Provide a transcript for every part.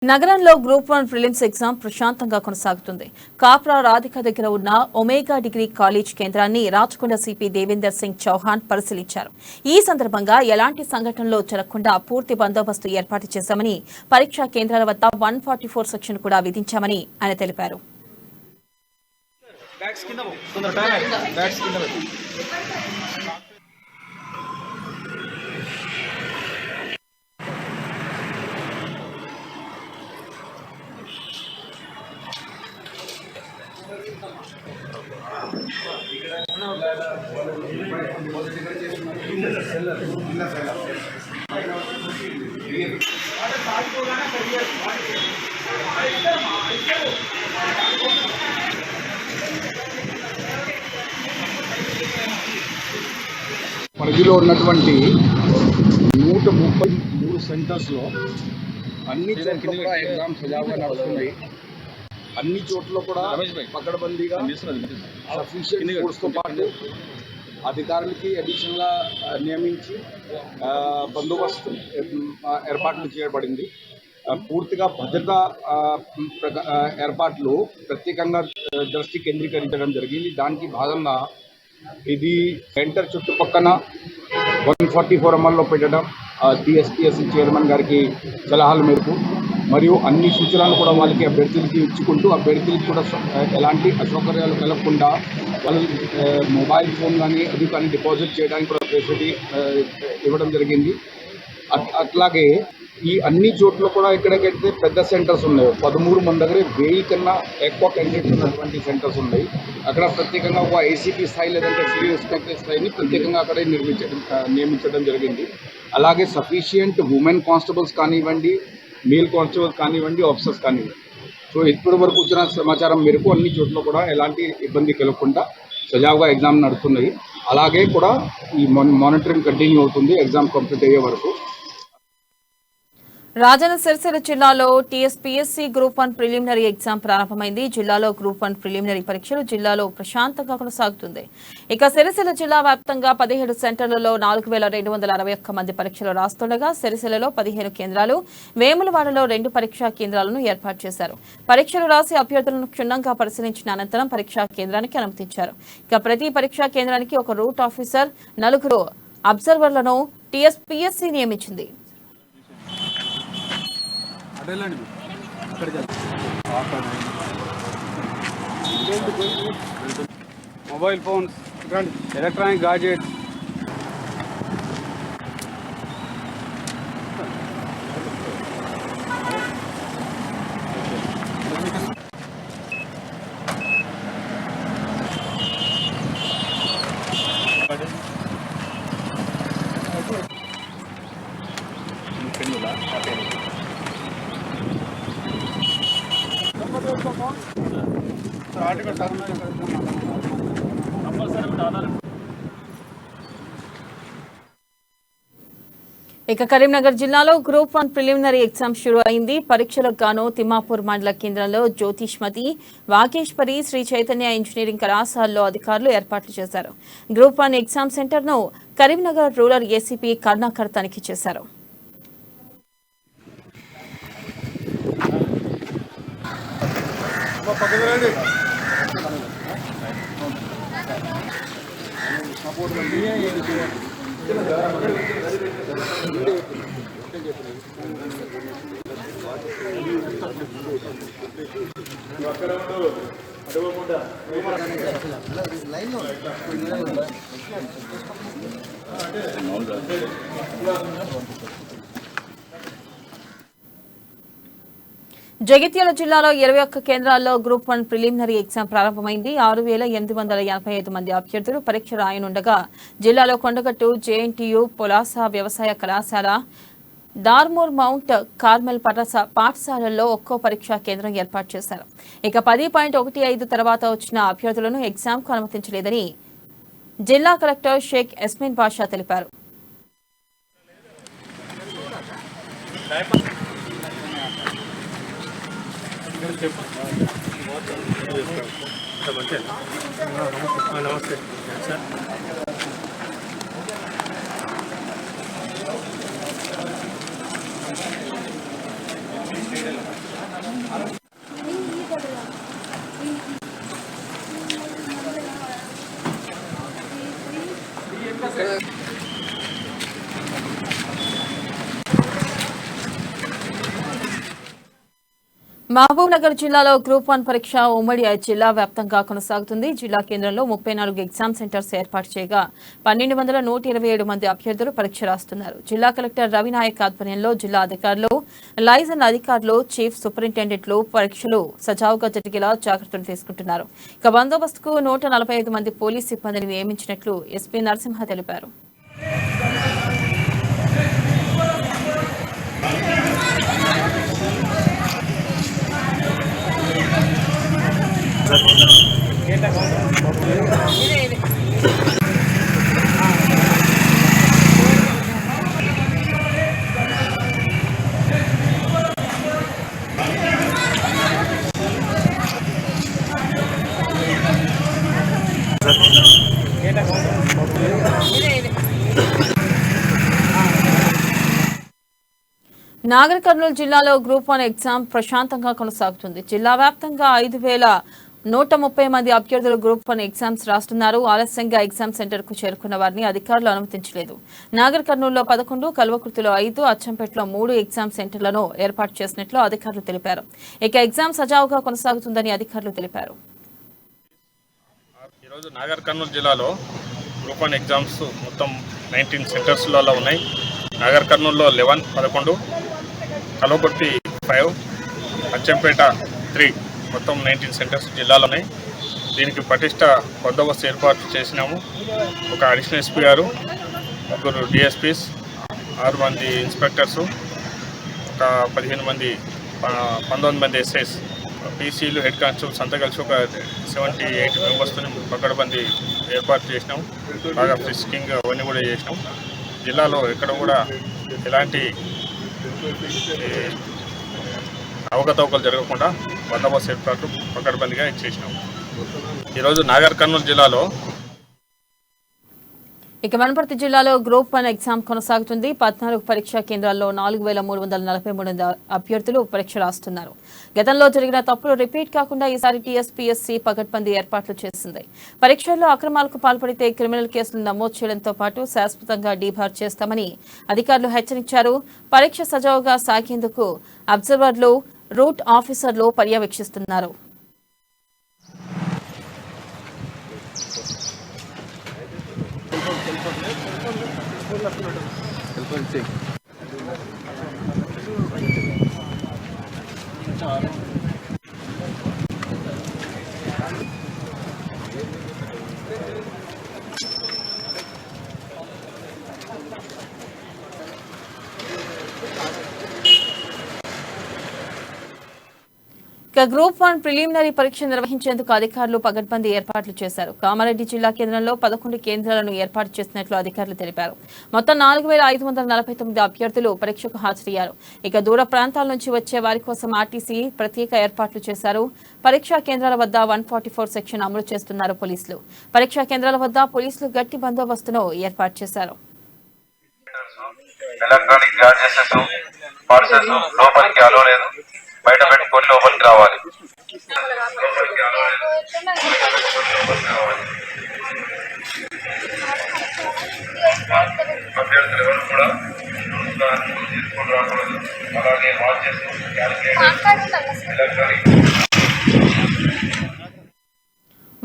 నగరంలో group 1 prelims exam ప్రశాంతంగా కొనసాగుతుంది. కాప్రా రాధిక దగ్గర ఉన్న ఒమేగా డిగ్రీ కాలేజ్ కేంద్రాన్ని రాచకొండ సిపి దేవేందర్ సింగ్ చౌహాన్ పరిశీలించారు. ఈ సందర్భంగా ఎలాంటి సంఘటనలు జరగకుండా పూర్తి బందోబస్తు ఏర్పాటు చేశామని, పరీక్షా కేంద్రాల వద్ద 144 సెక్షన్ కూడా విధించామని ఆయన తెలిపారు. పరిధిలో ఉన్నటువంటి 133 సెంటర్స్లో అన్ని చోట్ల కూడా ఎగ్జామ్ సజావుగా నడుస్తున్నాయి. అన్ని చోట్ల కూడా పకడ్బందీగా సఫిషియెంట్ ఫోర్స్తో పాటు అధికారులకి అడిషనల్గా నియమించి బందోబస్తు ఏర్పాట్లు చేయబడింది. పూర్తిగా భద్రతా ఏర్పాట్లు ప్రత్యేకంగా దృష్టి కేంద్రీకరించడం జరిగింది. దానికి భాగంగా ఇది సెంటర్ చుట్టుపక్కన 144 అమల్లో పెట్టడం టీఎస్పీఎస్సీ చైర్మన్ గారికి సలహాల మేరకు మరియు అన్ని సూచనలు కూడా వాళ్ళకి అభ్యర్థులకి ఇచ్చుకుంటూ అభ్యర్థులకి కూడా ఎలాంటి అసౌకర్యాలు కలగకుండా వాళ్ళు మొబైల్ ఫోన్ కానీ అది కానీ డిపాజిట్ చేయడానికి కూడా ఫెసిలిటీ ఇవ్వడం జరిగింది. అట్లాగే ఈ అన్ని చోట్ల కూడా ఎక్కడికైతే పెద్ద సెంటర్స్ ఉన్నాయో 13 మన దగ్గర 1000 కన్నా ఎక్కువ క్యాండిడేట్స్ ఉన్నటువంటి సెంటర్స్ ఉన్నాయి. అక్కడ ప్రత్యేకంగా ఒక ఏసీపీ స్థాయి లేదంటే సివిల్ ఇన్స్పెక్టర్ స్థాయిని ప్రత్యేకంగా అక్కడే నియమించడం జరిగింది. అలాగే సఫిషియంట్ ఉమెన్ కానిస్టేబుల్స్ కానివ్వండి, మేల్ కానిస్టేబుల్స్ కానివ్వండి, ఆఫీసర్స్ కానివ్వండి. సో ఇప్పటి వరకు వచ్చిన సమాచారం మేరకు అన్ని చోట్ల కూడా ఎలాంటి ఇబ్బంది కలగకుండా సజావుగా ఎగ్జామ్ నడుస్తున్నాయి. అలాగే కూడా ఈ మానిటరింగ్ కంటిన్యూ అవుతుంది ఎగ్జామ్ కంప్లీట్ అయ్యే వరకు. రాజన్న సిరిసిల్ల జిల్లాలో టీఎస్పీఎస్సీ గ్రూప్ 1 ప్రిలిమినరీ ఎగ్జామ్ ప్రారంభమైంది. జిల్లాలో గ్రూప్ 1 ప్రిలిమినరీ పరీక్షలు జిల్లాలో ప్రశాంతంగా కొనసాగుతుంది. ఇక సిరిసిల్ల జిల్లా వ్యాప్తంగా 17 సెంటర్లలో 4261 మంది పరీక్షలు రాస్తుండగా సిరిసిల్లలో 15 కేంద్రాలు, వేములవాడలో 2 పరీక్షా కేంద్రాలను ఏర్పాటు చేశారు. పరీక్షలు రాసి అభ్యర్థులను క్షుణ్ణంగా పరిశీలించిన అనంతరం పరీక్షా కేంద్రానికి అనుమతించారు. ఇక ప్రతి పరీక్షా కేంద్రానికి ఒక రూట్ ఆఫీసర్, 4 అబ్జర్వర్లను టీఎస్పీఎస్సీ నియమించింది. మొబైల్ ఫోన్స్, ఎలక్ట్రానిక్ గాడ్జెట్స్, ఇక కరీంనగర్ జిల్లాలో గ్రూప్ 1 ప్రిలిమినరీ ఎగ్జామ్ షురూ అయింది. పరీక్షలకు గాను తిమ్మాపూర్ మండల కేంద్రంలో జ్యోతిష్మతి, వాగేశ్వరి, శ్రీ చైతన్య ఇంజనీరింగ్ కళాశాలలో అధికారులు ఏర్పాట్లు చేశారు. గ్రూప్ 1 ఎగ్జామ్ సెంటర్ను కరీంనగర్ రూరల్ ఏసీపీ కరుణాకర్ తనిఖీ చేశారు. జగిత్యాల జిల్లాలో 21 కేంద్రాల్లో గ్రూప్ 1 ప్రిలిమినరీ ఎగ్జామ్ ప్రారంభమైంది. 6885 మంది అభ్యర్థులు పరీక్ష రాయనుండగా జిల్లాలో కొండగట్టు, జేఎన్టీయూ, పొలాస వ్యవసాయ కళాశాల, దార్మూర్ మౌంట్ కార్మెల్ పాఠశాలల్లో ఒక్కో పరీక్షా కేంద్రం ఏర్పాటు చేశారు. ఇక 10.15 తర్వాత వచ్చిన అభ్యర్థులను ఎగ్జామ్కు అనుమతించలేదని జిల్లా కలెక్టర్ షేక్ యస్మిన్ బాషా తెలిపారు. నమస్తే సార్. మహబూబ్ నగర్ జిల్లాలో గ్రూప్ 1 పరీక్ష ఉమ్మడి జిల్లా వ్యాప్తంగా కొనసాగుతుంది. జిల్లా కేంద్రంలో 34 ఎగ్జామ్ సెంటర్స్ ఏర్పాటు చేయగా 12,127 మంది అభ్యర్థులు పరీక్ష రాస్తున్నారు. జిల్లా కలెక్టర్ రవినాయక్ ఆధ్వర్యంలో జిల్లా అధికారులు, లైజన్ అధికారులు, చీఫ్ సూపరింటెండెంట్లు పరీక్షలు సజావుగా జరిగేలా జాగ్రత్తలు తీసుకుంటున్నారు. ఇక బందోబస్తుకు 145 మంది పోలీస్ సిబ్బందిని నియమించినట్లు ఎస్పీ నరసింహ తెలిపారు. నాగర్ కర్నూలు జిల్లాలో గ్రూప్ 1 ఎగ్జామ్ ప్రశాంతంగా కొనసాగుతుంది. జిల్లా వ్యాప్తంగా 5,130 మంది అభ్యర్థులు గ్రూప్ 1 ఎగ్జామ్స్ రాస్తున్నారు. ఆలస్యంగా ఎగ్జామ్ సెంటర్ కు చేరుకున్న వారిని అధికారులు అనుమతించలేదు. నాగర్ కర్నూలులో 11, కల్వకుర్తిలో 5, అచ్చంపేటలో 3 ఎగ్జామ్ సెంటర్లను ఏర్పాటు చేసినట్లు అధికారులు తెలిపారు. ఇక ఎగ్జామ్ సజావుగా కొనసాగుతుందని అధికారులు తెలిపారు. ఈరోజు నాగర్ కర్నూలు జిల్లాలో గ్రూప్ 1 ఎగ్జామ్స్ మొత్తం 19 సెంటర్స్లలో ఉన్నాయి. నాగర్ కర్నూలులో 11, కల్వకుర్తి 5, అచ్చంపేట 3 మొత్తం 19 సెంటర్స్ జిల్లాలో ఉన్నాయి. దీనికి పటిష్ట బందోబస్తు ఏర్పాటు చేసినాము. ఒక అడిషనల్ ఎస్పీ గారు, 3 డిఎస్పీస్, 6 మంది ఇన్స్పెక్టర్సు, ఒక 19 మంది ఎస్ఐస్, పీసీలు, హెడ్ కానిస్టేబుల్స్ అంతా కలిసి ఒక 78 మెంబర్స్తో పకడ్బందీ ఏర్పాటు చేసినాం. బాగా ఫిస్కింగ్ అవన్నీ కూడా చేసినాం. జిల్లాలో ఎక్కడ కూడా ఎలాంటి అవకతవకలు జరగకుండా బందోబస్తు ఏర్పాట్లు పకడ్బందీగా ఇచ్చేసినాం. ఈరోజు నాగర్ కర్నూలు జిల్లాలో ఇక వనపర్తి జిల్లాలో గ్రూప్ 1 ఎగ్జామ్ కొనసాగుతుంది. 14 పరీక్షా కేంద్రాల్లో 4,343 అభ్యర్థులు పరీక్ష రాస్తున్నారు. గతంలో జరిగిన తప్పులు రిపీట్ కాకుండా ఈసారి టీఎస్పీఎస్సీ పకడ్బందీ ఏర్పాట్లు చేసింది. పరీక్షల్లో అక్రమాలకు పాల్పడితే క్రిమినల్ కేసులు నమోదు చేయడంతో పాటు శాశ్వతంగా డీబార్ చేస్తామని అధికారులు హెచ్చరించారు. పరీక్ష సజావుగా సాగేందుకు అబ్జర్వర్లు, రూట్ ఆఫీసర్లు పర్యవేక్షిస్తున్నారు. గ్రూప్ 1 ప్రిలిమినరీ పరీక్ష నిర్వహించేందుకు అధికారులు పకడ్బందీ ఏర్పాట్లు చేశారు. కామారెడ్డి జిల్లా కేంద్రంలో 11 కేంద్రాలను ఏర్పాటు చేసినట్లు అధికారులు తెలిపారు. మొత్తం 4,549 అభ్యర్థులు పరీక్షకు హాజరయ్యారు. ఇక దూర ప్రాంతాల నుంచి వచ్చే వారి కోసం ఆర్టీసీ ప్రత్యేక ఏర్పాట్లు చేశారు. పరీక్షా కేంద్రాల వద్ద 144 సెక్షన్ అమలు చేస్తున్నారు పోలీసులు. పరీక్షా కేంద్రాల వద్ద పోలీసులు గట్టి బందోబస్తును ఏర్పాటు చేశారు. బయట పెట్టుకొని లోపలికి రావాలి. అభ్యర్థులు ఎవరు కూడా తీసుకొని రాకూడదు. అలాగే watches, calculator, electronic.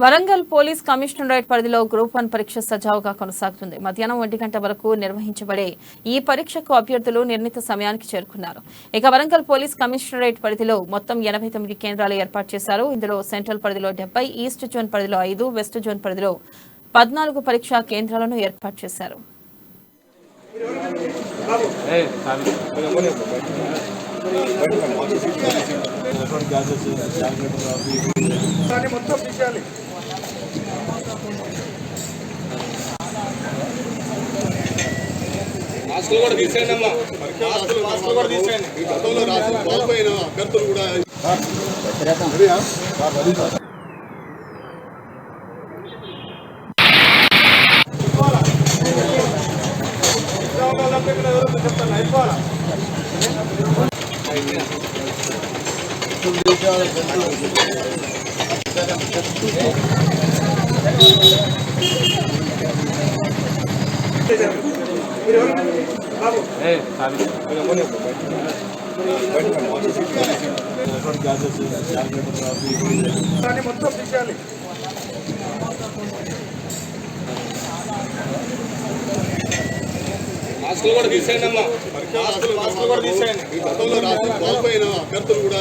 Warangal police commissionerate పరిధిలో గ్రూప్ 1 పరీక్ష సజావుగా కొనసాగుతుంది. మధ్యాహ్నం 1 గంట వరకు నిర్వహించబడే ఈ పరీక్షకు అభ్యర్థులు నిర్ణీత సమయానికి చేరుకున్నారు. ఇక వరంగల్ పోలీస్ కమిషనరేట్ పరిధిలో మొత్తం 89 కేంద్రాలు ఏర్పాటు చేశారు. ఇందులో సెంట్రల్ పరిధిలో 70, ఈస్ట్ జోన్ పరిధిలో 5, వెస్ట్ జోన్ పరిధిలో 14 పరీక్షా కేంద్రాలను ఏర్పాటు చేశారు. మాస్కులు కూడా తీసేయండి అమ్మా, మాస్కులు కూడా తీసేయండి. ఈ గతంలో రాసిన పాల్పోయిన అభ్యర్థులు కూడా చెప్తాను అయిపోవాలా. బాబు మొత్తం తీసేయాలి. మాస్కులు కూడా తీసేయండి అమ్మా. మాస్కులు కూడా తీసేయండి. ఈ గతంలో రాసిన క్వాలిఫై అయిన అభ్యర్థులు కూడా